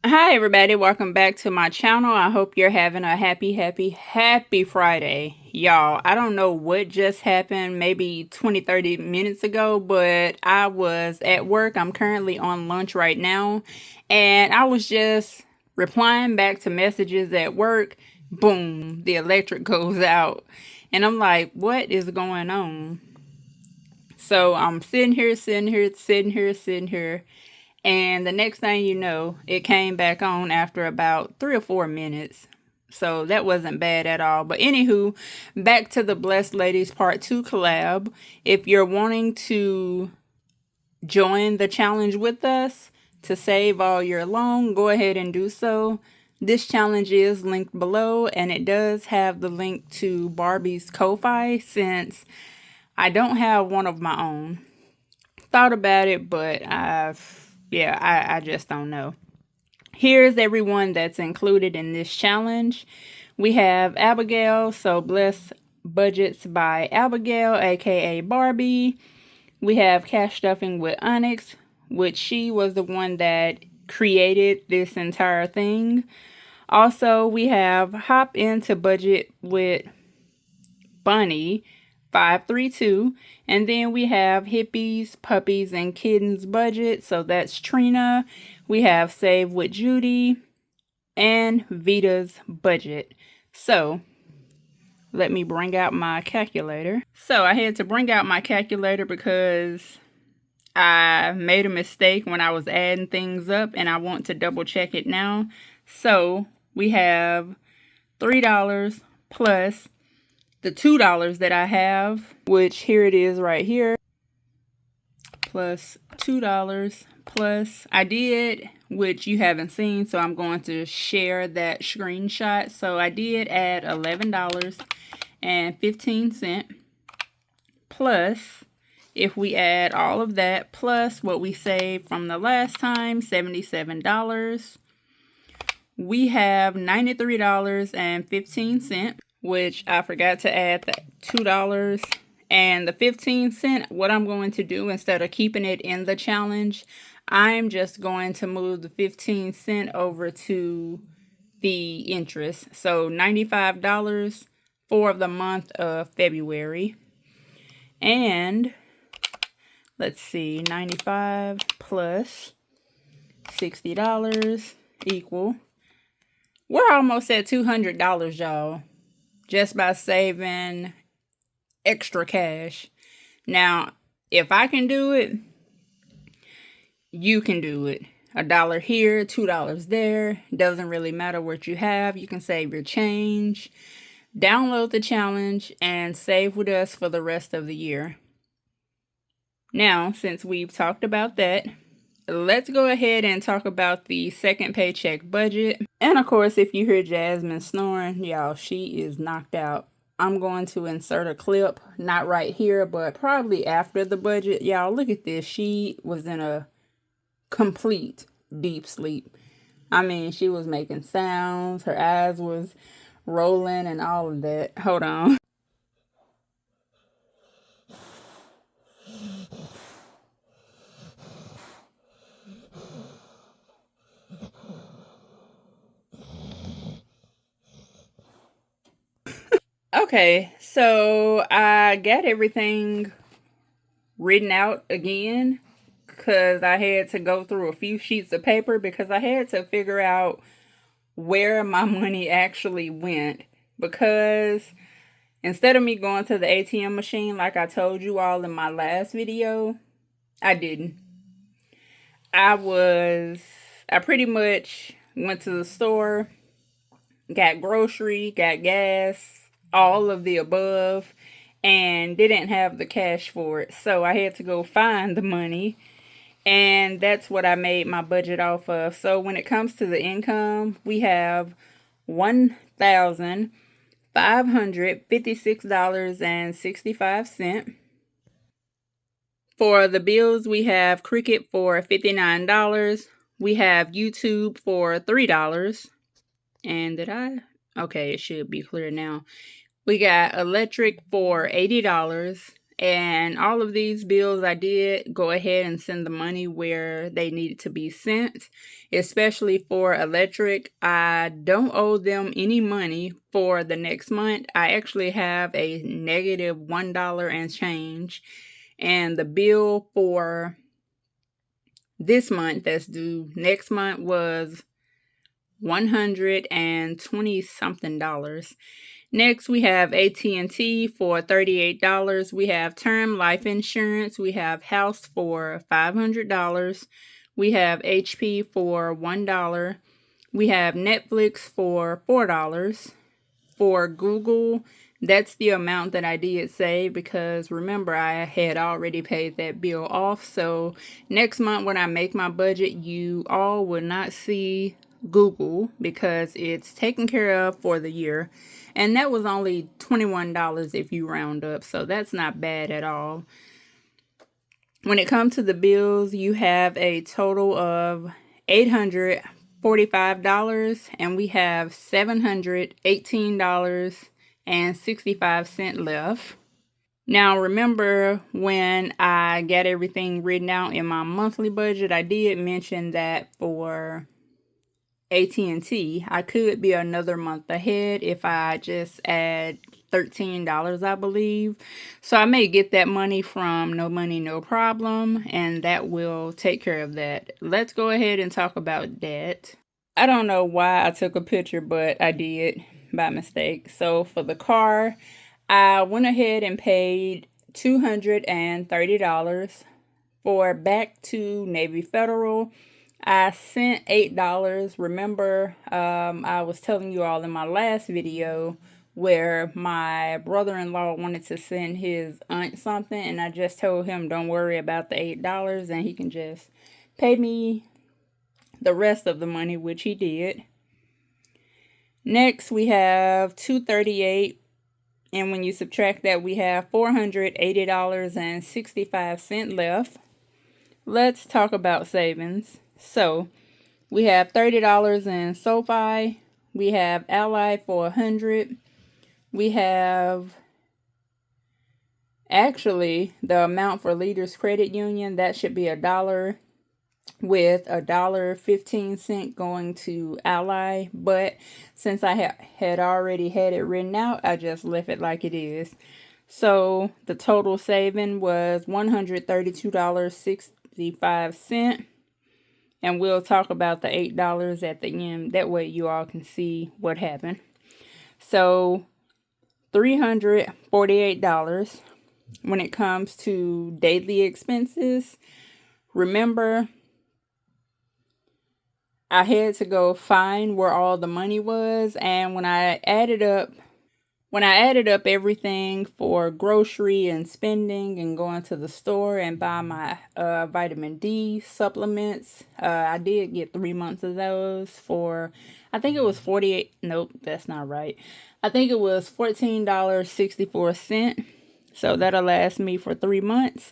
Hi everybody, welcome back to my channel. I hope you're having a happy Friday. Y'all, I don't know what just happened maybe 20-30 minutes ago, but I was at work. I'm currently on lunch right now, and I was just replying back to messages at work. Boom, the electric goes out. And I'm like, what is going on? So I'm sitting here, and the next thing you know, it came back on after about 3 or 4 minutes. So that wasn't bad at all. But anywho, back to the Blessed Ladies Part 2 collab. If you're wanting to join the challenge with us to save all year long, go ahead and do so. This challenge is linked below, and it does have the link to Barbie's Ko-Fi since I don't have one of my own. Thought about it, but I just don't know. Here's everyone that's included in this challenge. We have Abigail, so Bless Budgets by Abigail, aka Barbie. We have Cash Stuffing with Onyx, which she was the one that created this entire thing. Also, we have Hop Into Budget with Bunni, 532. And then we have Hippies, Puppies, and Kittens Budget. So that's Trina. We have Save with Judy and Vita's Budget. So let me bring out my calculator. So I had to bring out my calculator because I made a mistake when I was adding things up, and I want to double check it now. So we have $3 plus the $2 that I have, which here it is right here, plus $2 plus I did, which you haven't seen, so I'm going to share that screenshot. So I did add $11.15 plus, if we add all of that plus what we saved from the last time, $77, we have $93.15, which I forgot to add that $2 and the 15 cents. What I'm going to do, instead of keeping it in the challenge, I'm just going to move the 15 cents over to the interest. So $95 for the month of February. And let's see, 95 plus $60 equal. We're almost at $200, y'all, just by saving extra cash. Now, if I can do it, you can do it. $1 here, $2 there. Doesn't really matter what you have. You can save your change. Download the challenge and save with us for the rest of the year. Now, since we've talked about that, let's go ahead and talk about the second paycheck budget. And of course, if you hear Jasmine snoring, y'all, she is knocked out. I'm going to insert a clip, not right here, but probably after the budget. Y'all, look at this. She was in a complete deep sleep. I mean, she was making sounds. Her eyes was rolling and all of that. Hold on. Okay, so I got everything written out again because I had to go through a few sheets of paper because I had to figure out where my money actually went. Because instead of me going to the ATM machine like I told you all in my last video, I didn't. I pretty much went to the store, got grocery, got gas, all of the above, and didn't have the cash for it. So I had to go find the money, and that's what I made my budget off of. So when it comes to the income, we have $1,556.65. For the bills, we have Cricket for $59. We have YouTube for $3. And okay, it should be clear now. We got electric for $80. And all of these bills I did go ahead and send the money where they needed to be sent, especially for electric. I don't owe them any money for the next month. I actually have a negative $1 and change. And the bill for this month that's due next month was $120 something. Next, we have AT&T for $38. We have term life insurance. We have house for $500. We have HP for $1. We have Netflix for $4. For Google, that's the amount that I did save because remember I had already paid that bill off. So next month when I make my budget, you all will not see Google because it's taken care of for the year. And that was only $21 if you round up. So that's not bad at all. When it comes to the bills, you have a total of $845 and we have $718.65 left. Now remember when I got everything written out in my monthly budget, I did mention that for AT&T, I could be another month ahead if I just add $13, I believe. So I may get that money from No Money, No Problem, and that will take care of that. Let's go ahead and talk about that. I don't know why I took a picture, but I did by mistake. So for the car, I went ahead and paid $230. For Back to Navy Federal, I sent $8. Remember, I was telling you all in my last video where my brother-in-law wanted to send his aunt something, and I just told him don't worry about the $8 and he can just pay me the rest of the money, which he did. Next, we have $238, and when you subtract that, we have $480.65 left. Let's talk about savings. So we have $30 in SoFi. We have Ally for $100. We have actually the amount for Leaders Credit Union, that should be $1 with $1.15 going to Ally. But since I had already had it written out, I just left it like it is. So the total saving was $132.65. And we'll talk about the $8 at the end. That way you all can see what happened. So $348 when it comes to daily expenses. Remember, I had to go find where all the money was. And when I added up everything for grocery and spending and going to the store and buy my vitamin D supplements, I did get 3 months of those for, I think it was 48. Nope, that's not right. I think it was $14.64. So that'll last me for 3 months.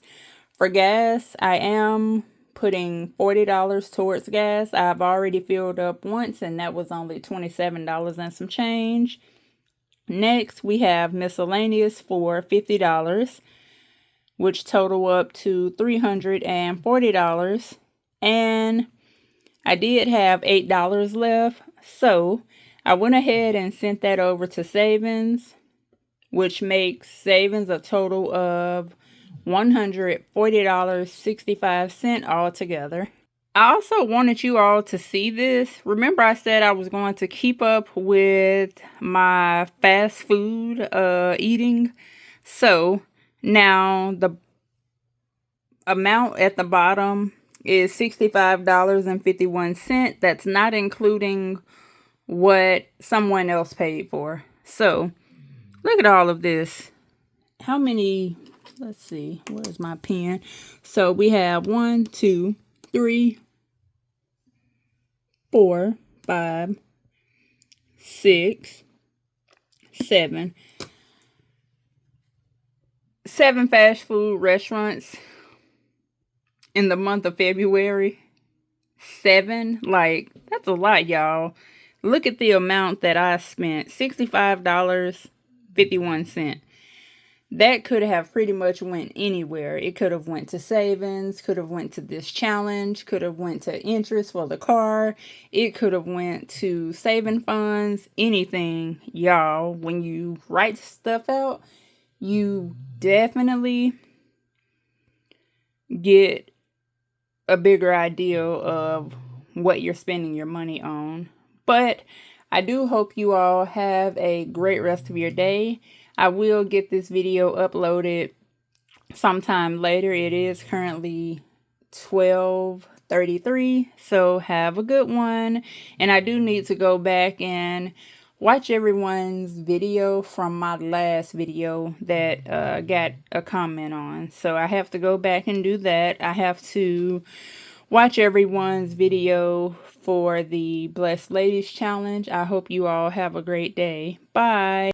For gas, I am putting $40 towards gas. I've already filled up once and that was only $27 and some change. Next, we have miscellaneous for $50, which total up to $340. And I did have $8 left, so I went ahead and sent that over to savings, which makes savings a total of $140.65 altogether. I also wanted you all to see this. Remember I said I was going to keep up with my fast food eating. So now the amount at the bottom is $65.51. That's not including what someone else paid for. So look at all of this. How many, let's see, where's my pen? So we have 1, 2, 3, 4, 5, 6, 7. 7 fast food restaurants in the month of February. 7, like, that's a lot, y'all. Look at the amount that I spent, $65.51. that could have pretty much went anywhere. It could have went to savings, could have went to this challenge, could have went to interest for the car. It could have went to saving funds, anything. Y'all, when you write stuff out, you definitely get a bigger idea of what you're spending your money on. But I do hope you all have a great rest of your day. I will get this video uploaded sometime later. It is currently 12:33, so have a good one. And I do need to go back and watch everyone's video from my last video that got a comment on. So I have to go back and do that. I have to watch everyone's video for the Blessed Ladies Challenge. I hope you all have a great day. Bye.